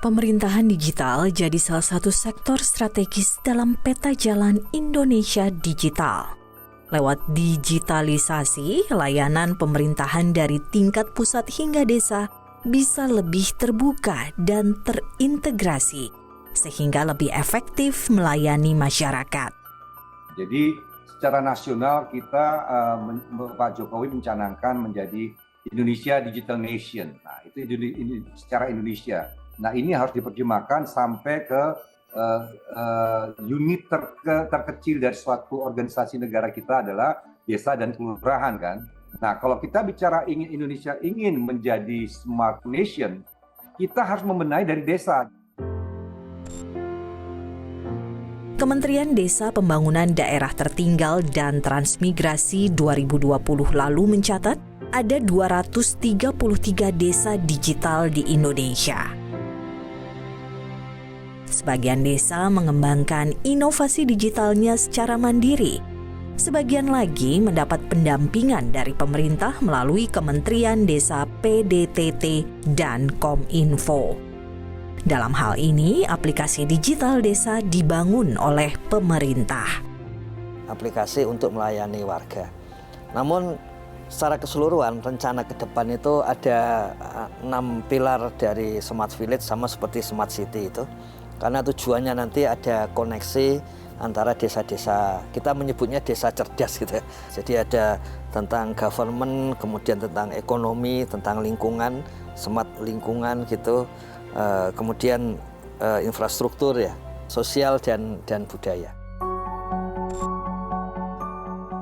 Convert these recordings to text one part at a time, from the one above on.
Pemerintahan digital jadi salah satu sektor strategis dalam peta jalan Indonesia digital. Lewat digitalisasi, layanan pemerintahan dari tingkat pusat hingga desa bisa lebih terbuka dan terintegrasi, sehingga lebih efektif melayani masyarakat. Jadi secara nasional kita, Pak Jokowi mencanangkan menjadi Indonesia Digital Nation. Nah, itu secara Indonesia. Nah, ini harus diterjemahkan sampai ke unit terkecil dari suatu organisasi negara kita adalah desa dan kelurahan kan. Nah, kalau kita bicara Indonesia ingin menjadi smart nation, kita harus membenahi dari desa. Kementerian Desa Pembangunan Daerah Tertinggal dan Transmigrasi 2020 lalu mencatat ada 233 desa digital di Indonesia. Sebagian desa mengembangkan inovasi digitalnya secara mandiri. Sebagian lagi mendapat pendampingan dari pemerintah melalui Kementerian Desa PDTT dan Kominfo. Dalam hal ini, aplikasi digital desa dibangun oleh pemerintah. Aplikasi untuk melayani warga. Namun secara keseluruhan rencana ke depan itu ada 6 pilar dari Smart Village sama seperti Smart City itu. Karena tujuannya nanti ada koneksi antara desa-desa, kita menyebutnya desa cerdas gitu ya. Jadi ada tentang government, kemudian tentang ekonomi, tentang lingkungan, smart lingkungan gitu, kemudian infrastruktur ya, sosial dan budaya.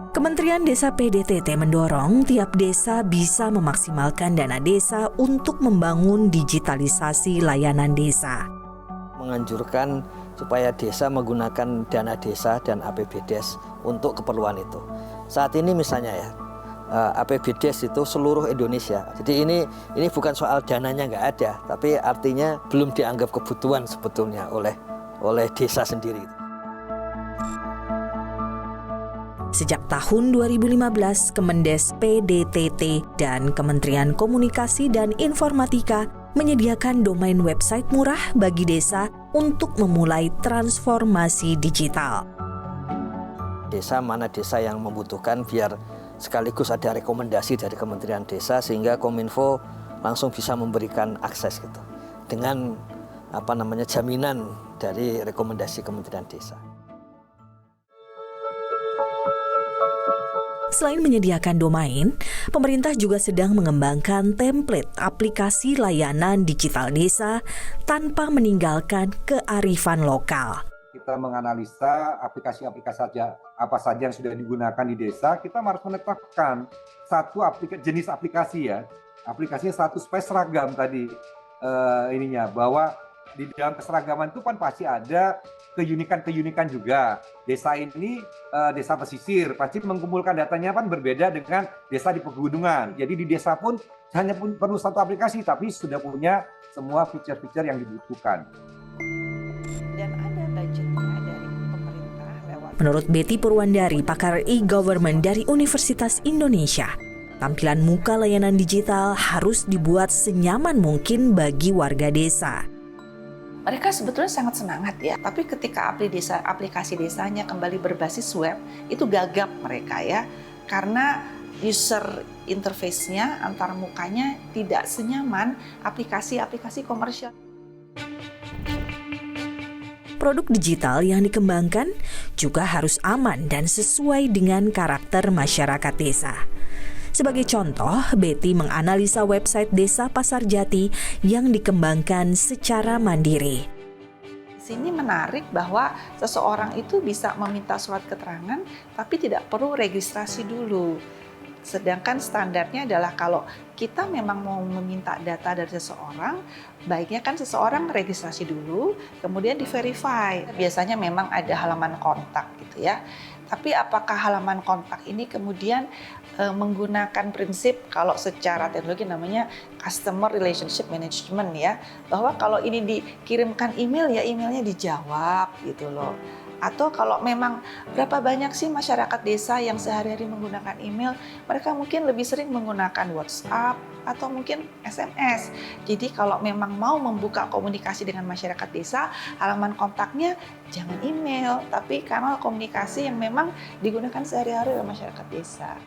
Kementerian Desa PDTT mendorong tiap desa bisa memaksimalkan dana desa untuk membangun digitalisasi layanan desa. Menganjurkan supaya desa menggunakan dana desa dan APBDes untuk keperluan itu. Saat ini misalnya ya, APBDes itu seluruh Indonesia. Jadi ini bukan soal dananya nggak ada, tapi artinya belum dianggap kebutuhan sebetulnya oleh desa sendiri. Sejak tahun 2015, Kemendes PDTT dan Kementerian Komunikasi dan Informatika menyediakan domain website murah bagi desa untuk memulai transformasi digital. Desa mana desa yang membutuhkan biar sekaligus ada rekomendasi dari Kementerian Desa sehingga Kominfo langsung bisa memberikan akses gitu. Dengan jaminan dari rekomendasi Kementerian Desa. Selain menyediakan domain, pemerintah juga sedang mengembangkan template aplikasi layanan digital desa tanpa meninggalkan kearifan lokal. Kita menganalisa aplikasi-aplikasi apa saja yang sudah digunakan di desa, kita harus menetapkan satu jenis aplikasi ya. Aplikasinya satu supaya seragam tadi bahwa di dalam keseragaman itu kan pasti ada keunikan juga. Desa ini desa pesisir pasti mengumpulkan datanya kan berbeda dengan desa di pegunungan. Jadi di desa pun hanya perlu satu aplikasi tapi sudah punya semua fitur-fitur yang dibutuhkan. Dan ada budgetnya dari pemerintah lewat. Menurut Betty Purwandari, pakar e-government dari Universitas Indonesia, tampilan muka layanan digital harus dibuat senyaman mungkin bagi warga desa. Mereka sebetulnya sangat semangat ya, tapi ketika aplikasi desanya kembali berbasis web, itu gagap mereka ya, karena user interface-nya antar mukanya tidak senyaman aplikasi-aplikasi komersial. Produk digital yang dikembangkan juga harus aman dan sesuai dengan karakter masyarakat desa. Sebagai contoh, Betty menganalisa website Desa Pasar Jati yang dikembangkan secara mandiri. Di sini menarik bahwa seseorang itu bisa meminta surat keterangan tapi tidak perlu registrasi dulu. Sedangkan standarnya adalah kalau kita memang mau meminta data dari seseorang, baiknya kan seseorang registrasi dulu, kemudian di-verify. Biasanya memang ada halaman kontak gitu ya. Tapi apakah halaman kontak ini kemudian menggunakan prinsip kalau secara teknologi namanya customer relationship management ya, bahwa kalau ini dikirimkan email ya emailnya dijawab gitu loh. Atau kalau memang berapa banyak sih masyarakat desa yang sehari-hari menggunakan email, mereka mungkin lebih sering menggunakan WhatsApp atau mungkin SMS. Jadi kalau memang mau membuka komunikasi dengan masyarakat desa, halaman kontaknya jangan email, tapi kanal komunikasi yang memang digunakan sehari-hari oleh masyarakat desa.